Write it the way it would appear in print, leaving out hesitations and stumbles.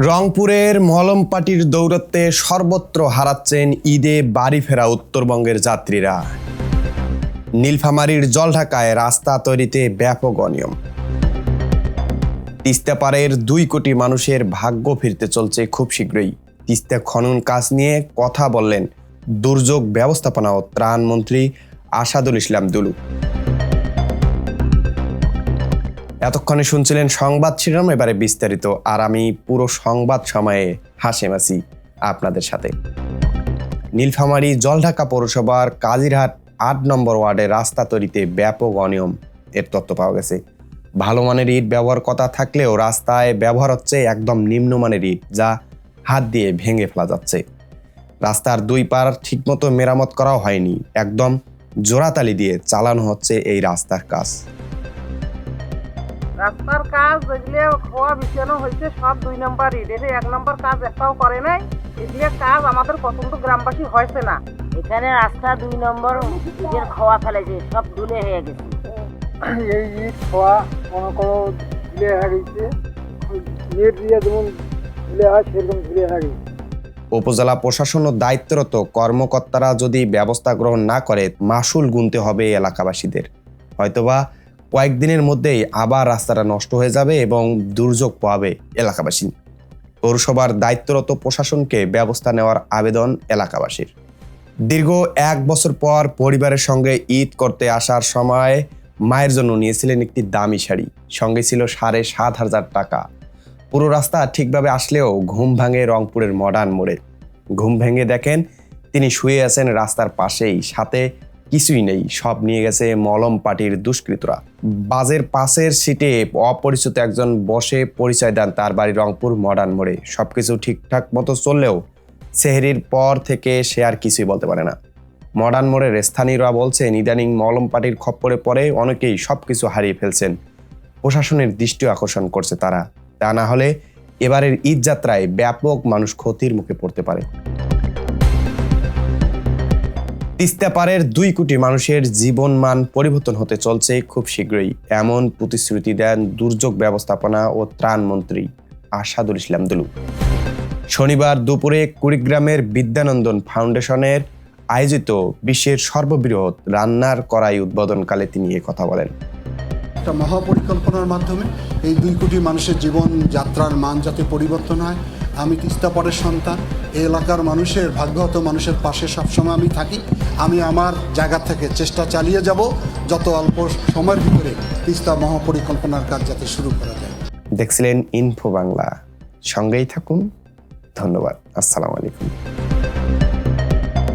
রংপুরের মলমপাটির দৌরত্বে সর্বত্র হারাচ্ছেন ঈদে বাড়ি ফেরা উত্তরবঙ্গের যাত্রীরা। নীলফামারীর জলঢাকায় রাস্তা তৈরিতে ব্যাপক অনিয়ম। তিস্তাপাড়ের 2 কোটি মানুষের ভাগ্য ফিরতে চলছে খুব শীঘ্রই। তিস্তা খনন কাজ নিয়ে কথা বললেন দুর্যোগ ব্যবস্থাপনা ও ত্রাণ মন্ত্রী আসাদুল ইসলাম দুলু। এতক্ষণে শুনছিলেন সংবাদ শিরোনাম, এবারে বিস্তারিত। আর আমি পুরো সংবাদ সময়ে হাসিম আছি আপনাদের সাথে। নীলফামারী জলঢাকা পৌরসভার কাজিরহাট 8 নম্বর ওয়ার্ডে রাস্তা তৈরিতে ব্যাপক অনিয়ম এর তথ্য পাওয়া গেছে। ভালো মানের ইট ব্যবহার কথা থাকলেও রাস্তায় ব্যবহার হচ্ছে একদম নিম্নমানের ইট, যা হাত দিয়ে ভেঙে ফেলা যাচ্ছে। রাস্তার 2 পার ঠিকমতো মেরামত করাও হয়নি, একদম জোড়াতালি দিয়ে চালানো হচ্ছে এই রাস্তার কাজ। রাস্তার কাজ যেগুলো খোয়া বিছানো হয়েছে সব 2 নম্বর ইট, 1 নম্বর কাজ একটাও করে নাই। এগুলো কাজ আমাদের পছন্দ গ্রামবাসী হয়েছে না। এখানে রাস্তা 2 নম্বর ইটের খোয়া ফেলেছে, সব ধুলে হয়ে গেছে। এই ইট খোয়া মনে করো ধুলে হয়ে গেছে, নেট দিয়ে যেমন ধুলে হয় সেরকম ধুলে হয়ে গেছে। উপজেলা প্রশাসন ও দায়িত্বরত কর্মকর্তারা যদি ব্যবস্থা গ্রহণ না করে মাসুল গুনতে হবে এলাকাবাসীদের। হয়তোবা কয়েকদিনের মধ্যেই আবার রাস্তাটা নষ্ট হয়ে যাবে এবং দুর্যোগ পোহাবে এলাকাবাসী। পৌরসভার দায়িত্বরত প্রশাসনকে ব্যবস্থা নেওয়ার আবেদন এলাকাবাসীর। দীর্ঘ 1 বছর পর পরিবারের সঙ্গে ঈদ করতে আসার সময় মায়ের জন্য নিয়েছিলেন একটি দামি শাড়ি, সঙ্গে ছিল 7,500 টাকা। পুরো রাস্তা ঠিকভাবে আসলেও ঘুম ভাঙে রংপুরের মডার্ন মোড়ে। ঘুম ভেঙে দেখেন তিনি শুয়ে আছেন রাস্তার পাশেই, সাথে কিছুই নেই, সব নিয়ে গেছে মলমপাটির দুষ্কৃতরা। বাসের পাশের সিটে অপরিচিত একজন বসে পরিচয় দেন তার বাড়ি রংপুর মডার্ন মোড়ে। সবকিছু ঠিকঠাক মতো চললেও সেহরির পর থেকে সে আর কিছুই বলতে পারে না। মডার্ন মোড়ের স্থানীয়রা বলছেন ইদানিং মলমপাটির খপ্পরে পড়ে অনেকেই সবকিছু হারিয়ে ফেলছেন। প্রশাসনের দৃষ্টি আকর্ষণ করছে তারা, তা না হলে এবারের ঈদ যাত্রায় ব্যাপক মানুষ ক্ষতির মুখে পড়তে পারে। তিস্তাপাড়ের 2 কোটি মানুষের জীবনমান পরিবর্তন হতে চলছে খুব শীঘ্রই, এমন প্রতিশ্রুতি দেন দুর্যোগ ব্যবস্থাপনা ও ত্রাণ মন্ত্রী আসাদুল ইসলাম দুলু। শনিবার দুপুরে কুড়িগ্রামের বিদ্যানন্দন ফাউন্ডেশনের আয়োজিত বিশ্বের সর্ববৃহৎ রান্নার কড়াই উদ্বোধনকালে তিনি কথা বলেন। একটা মহাপরিকল্পনার মাধ্যমে এই 2 কোটি মানুষের জীবন যাত্রার মান যাতে পরিবর্তন হয়। আমি তিস্তাপাড়ের সন্তান, এই এলাকার মানুষের ভাগ্যহত মানুষের পাশে সবসময় আমি থাকি। আমি আমার জায়গা থেকে চেষ্টা চালিয়ে যাব যত অল্প সময়ের ভিতরে তিস্তা মহাপরিকল্পনার কাজ যাতে শুরু করা যায়। দেখছিলেন ইনফো বাংলা, সঙ্গেই থাকুন। ধন্যবাদ। আসসালামু আলাইকুম।